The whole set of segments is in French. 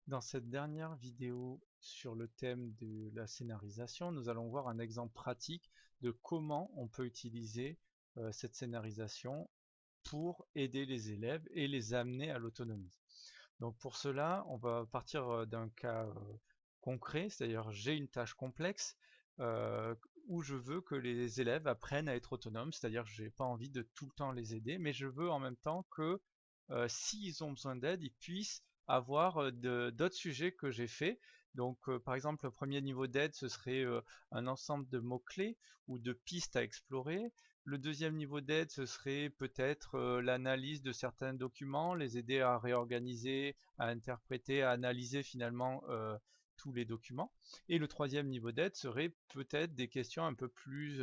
Dans cette dernière vidéo sur le thème de la scénarisation, nous allons voir un exemple pratique de comment on peut utiliser cette scénarisation pour aider les élèves et les amener à l'autonomie. Donc pour cela, on va partir d'un cas concret, c'est-à-dire j'ai une tâche complexe euh, où je veux que les élèves apprennent à être autonomes, c'est-à-dire que j'ai pas envie de tout le temps les aider, mais je veux en même temps que s'ils ont besoin d'aide, ils puissent avoir d'autres sujets que j'ai fait. Donc par exemple, le premier niveau d'aide, ce serait un ensemble de mots-clés ou de pistes à explorer. Le deuxième niveau d'aide, ce serait peut-être l'analyse de certains documents, les aider à réorganiser, à interpréter, à analyser finalement tous les documents. Et le troisième niveau d'aide serait peut-être des questions un peu plus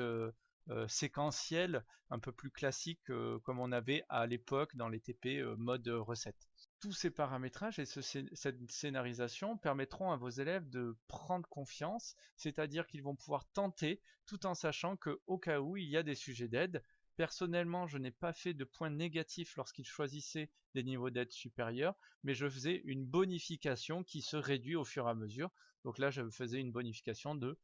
séquentielles, un peu plus classiques comme on avait à l'époque dans les TP mode recette. Tous ces paramétrages et cette scénarisation permettront à vos élèves de prendre confiance, c'est-à-dire qu'ils vont pouvoir tenter tout en sachant qu'au cas où il y a des sujets d'aide. Personnellement, je n'ai pas fait de points négatifs lorsqu'ils choisissaient des niveaux d'aide supérieurs, mais je faisais une bonification qui se réduit au fur et à mesure. Donc là, je faisais une bonification de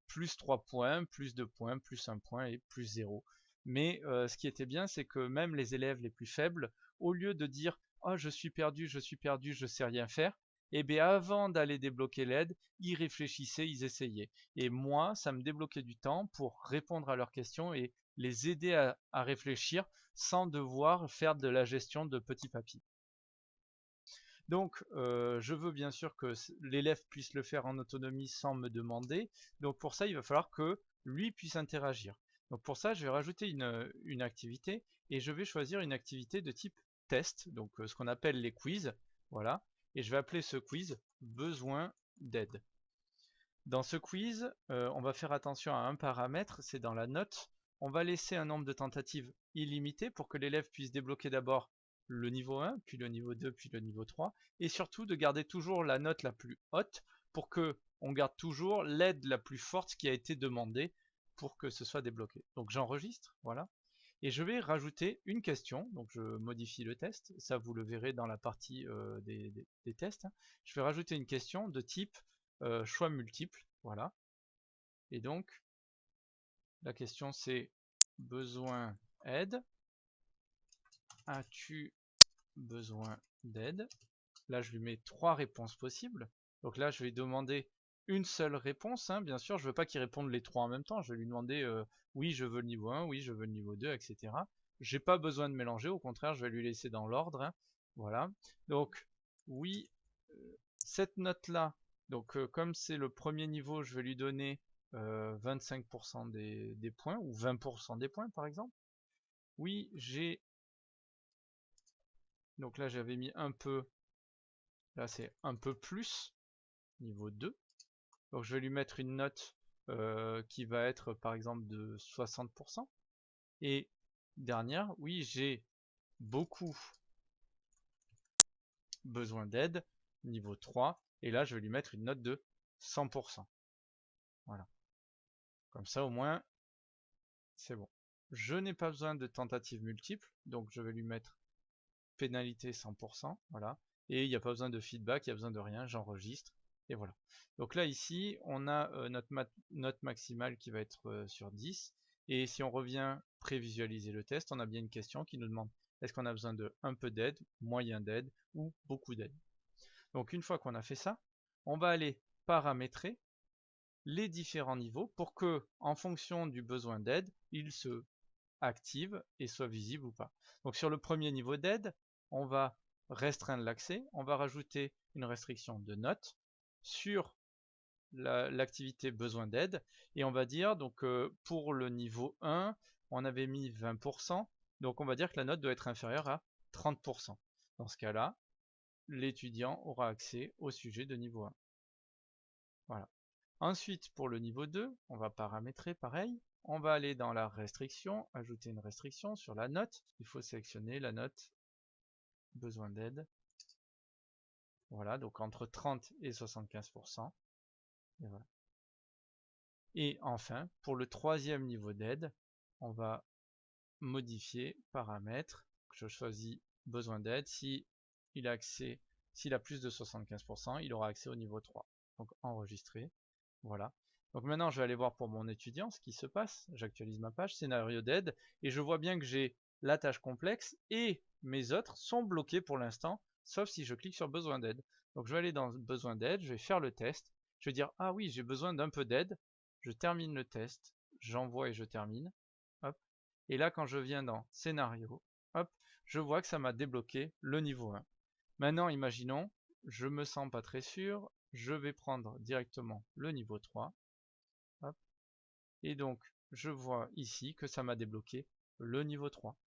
plus 3 points, plus 2 points, plus 1 point et plus 0. Mais ce qui était bien, c'est que même les élèves les plus faibles, au lieu de dire oh je suis perdu, je sais rien faire, et bien avant d'aller débloquer l'aide, ils réfléchissaient, ils essayaient. Et moi, ça me débloquait du temps pour répondre à leurs questions et les aider à réfléchir sans devoir faire de la gestion de petits papiers. Donc, je veux bien sûr que l'élève puisse le faire en autonomie sans me demander. Donc, pour ça, il va falloir que lui puisse interagir. Donc, pour ça, je vais rajouter une activité et je vais choisir une activité de type test, donc ce qu'on appelle les quiz. Voilà. Et je vais appeler ce quiz besoin d'aide. Dans ce quiz, on va faire attention à un paramètre, c'est dans la note. On va laisser un nombre de tentatives illimité pour que l'élève puisse débloquer d'abord le niveau 1, puis le niveau 2, puis le niveau 3, et surtout de garder toujours la note la plus haute pour que on garde toujours l'aide la plus forte qui a été demandée pour que ce soit débloqué. Donc j'enregistre, voilà, et je vais rajouter une question, donc je modifie le test, ça vous le verrez dans la partie des tests. Je vais rajouter une question de type choix multiple, voilà. Et donc, la question c'est besoin aide, as-tu besoin d'aide? Là, je lui mets 3 réponses possibles. Donc là, je vais demander une seule réponse, hein. Bien sûr, je ne veux pas qu'il réponde les 3 en même temps. Je vais lui demander oui, je veux le niveau 1, oui, je veux le niveau 2, etc. J'ai pas besoin de mélanger, au contraire, je vais lui laisser dans l'ordre, hein. Voilà. Donc, oui, cette note-là, donc comme c'est le premier niveau, je vais lui donner 25% des points, ou 20% des points, par exemple. Oui, j'ai... Donc là, j'avais mis un peu... Là, c'est un peu plus, niveau 2. Donc je vais lui mettre une note qui va être par exemple de 60%. Et dernière, oui, j'ai beaucoup besoin d'aide, niveau 3. Et là, je vais lui mettre une note de 100%. Voilà. Comme ça, au moins, c'est bon. Je n'ai pas besoin de tentatives multiples, donc je vais lui mettre pénalité 100%. Voilà. Et il n'y a pas besoin de feedback, il n'y a besoin de rien, j'enregistre. Et voilà. Donc là, ici, on a notre note maximale qui va être sur 10. Et si on revient prévisualiser le test, on a bien une question qui nous demande est-ce qu'on a besoin de un peu d'aide, moyen d'aide ou beaucoup d'aide. Donc une fois qu'on a fait ça, on va aller paramétrer les différents niveaux pour que, en fonction du besoin d'aide, il se active et soit visible ou pas. Donc sur le premier niveau d'aide, on va restreindre l'accès, on va rajouter une restriction de notes sur l'activité besoin d'aide et on va dire donc pour le niveau 1, on avait mis 20%, donc on va dire que la note doit être inférieure à 30%. Dans ce cas-là, l'étudiant aura accès au sujet de niveau 1. Voilà. Ensuite, pour le niveau 2, on va paramétrer pareil. On va aller dans la restriction, ajouter une restriction sur la note. Il faut sélectionner la note besoin d'aide. Voilà, donc entre 30 et 75%. Et voilà. Et enfin, pour le troisième niveau d'aide, on va modifier paramètres. Je choisis besoin d'aide. Si il a accès S'il a plus de 75%, il aura accès au niveau 3. Donc enregistrer, voilà. Donc maintenant je vais aller voir pour mon étudiant ce qui se passe. J'actualise ma page, scénario d'aide, et je vois bien que j'ai la tâche complexe et mes autres sont bloqués pour l'instant, sauf si je clique sur besoin d'aide. Donc je vais aller dans besoin d'aide, je vais faire le test, je vais dire ah oui j'ai besoin d'un peu d'aide, je termine le test, j'envoie et je termine, hop. Et là quand je viens dans scénario, hop, je vois que ça m'a débloqué le niveau 1. Maintenant imaginons, je me sens pas très sûr, je vais prendre directement le niveau 3, hop. Et donc je vois ici que ça m'a débloqué le niveau 3.